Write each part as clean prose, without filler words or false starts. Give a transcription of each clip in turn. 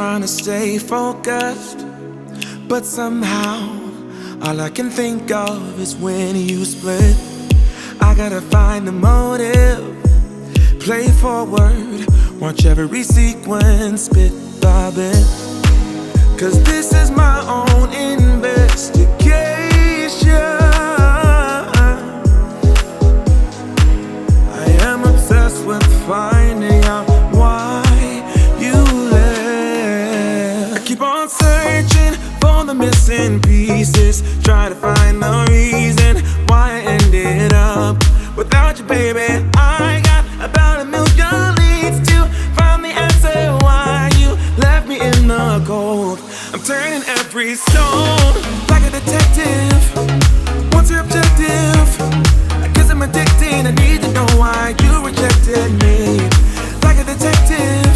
trying to stay focused, but somehow all I can think of is when you split. I gotta find the motive, play forward, watch every sequence bit by bit. Cause this is my own investigation. I am obsessed with finding out why you left. I keep on searching for the missing pieces, try to find the reason why I ended up without you, baby. I got about a million leads to find the answer why you left me in the cold. I'm turning every stone like a detective. What's your objective? I guess I'm addicted. I need to know why you rejected me. Like a detective.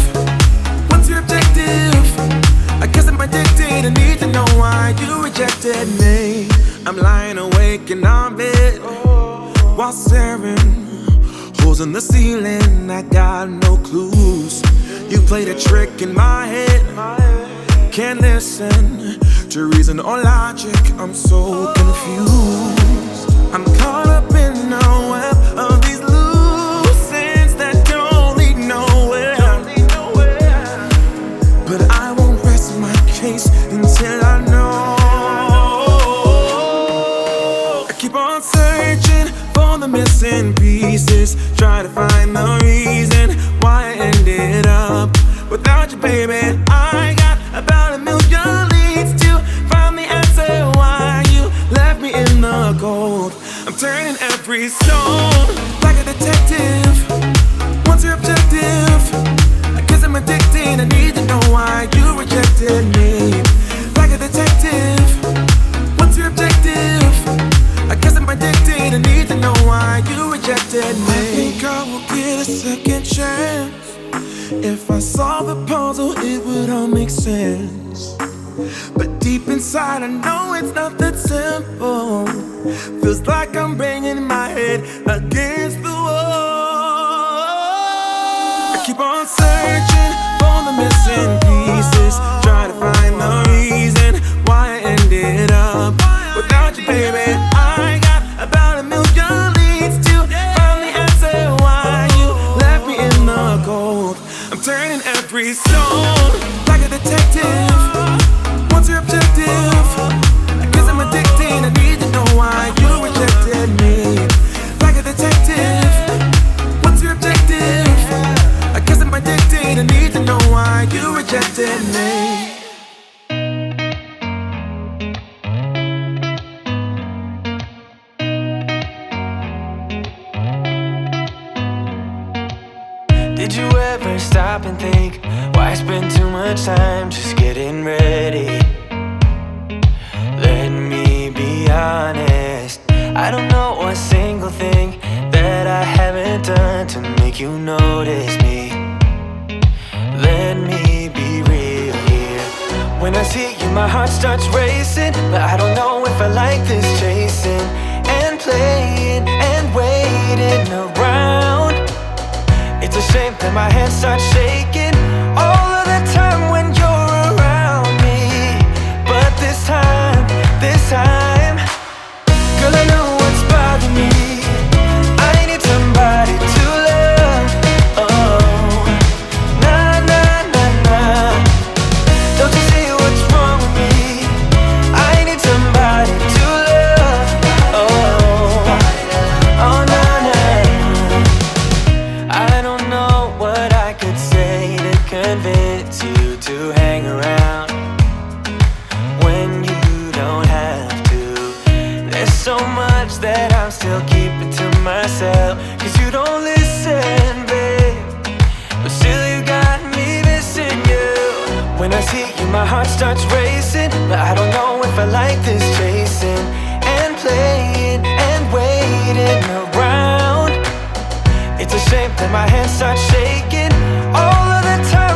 What's your objective? I guess I'm addicted. I need to know why you rejected me. I'm lying awake in our bed while staring holes in the ceiling. I got no clues. You played a trick in my head. Can't listen to reason or logic. I'm so confused. I'm caught up in a web of these loose ends that don't lead nowhere. But I won't rest my case until I know. I keep on searching for the missing pieces, try to find the reason why I ended up without you, baby. I got about a million leads to find the answer why you left me in the cold. I'm turning every stone like a detective. What's your objective? I guess I'm addicted. I need to know why you rejected me. Like a detective. What's your objective? I guess I'm addicted. I need to know why you rejected me. I think I will get a second chance. If I solve the puzzle, it would all make sense. But deep inside, I know it's not that simple. Feels like I'm banging my head against the wall. I keep on searching for the missing pieces, try to find the reason why I ended up without you, baby. I got about a million leads to find the answer why you left me in the cold. I'm turning every stone like a detective. What's your objective? I guess I'm addicted. I need to know why you rejected me. Like a detective. What's your objective? I guess I'm addicted. I need to know why you rejected me. Did you ever stop and think, why spend too much time just getting ready? Let me be honest, I don't know a single thing that I haven't done to make you notice me. Let me be real here. When I see you, my heart starts racing, but I don't know if I like this chasing and playing and waiting around. It's a shame that my hands start shaking all of the time when you're around me. But this time, girl, I know what's bothering me. I need somebody to love. Oh, nah, nah, nah, nah. Don't you see what's wrong with me? I need somebody to love. Oh, oh, nah, nah. I don't know what I could say to convince you to hang around when you don't have to. There's so much that I'm still keeping to myself, cause you don't listen, babe. But still you got me missing you. When I see you, my heart starts racing, but I don't know if I like this chasing and playing and waiting around. It's a shame that my hands start shaking all of the time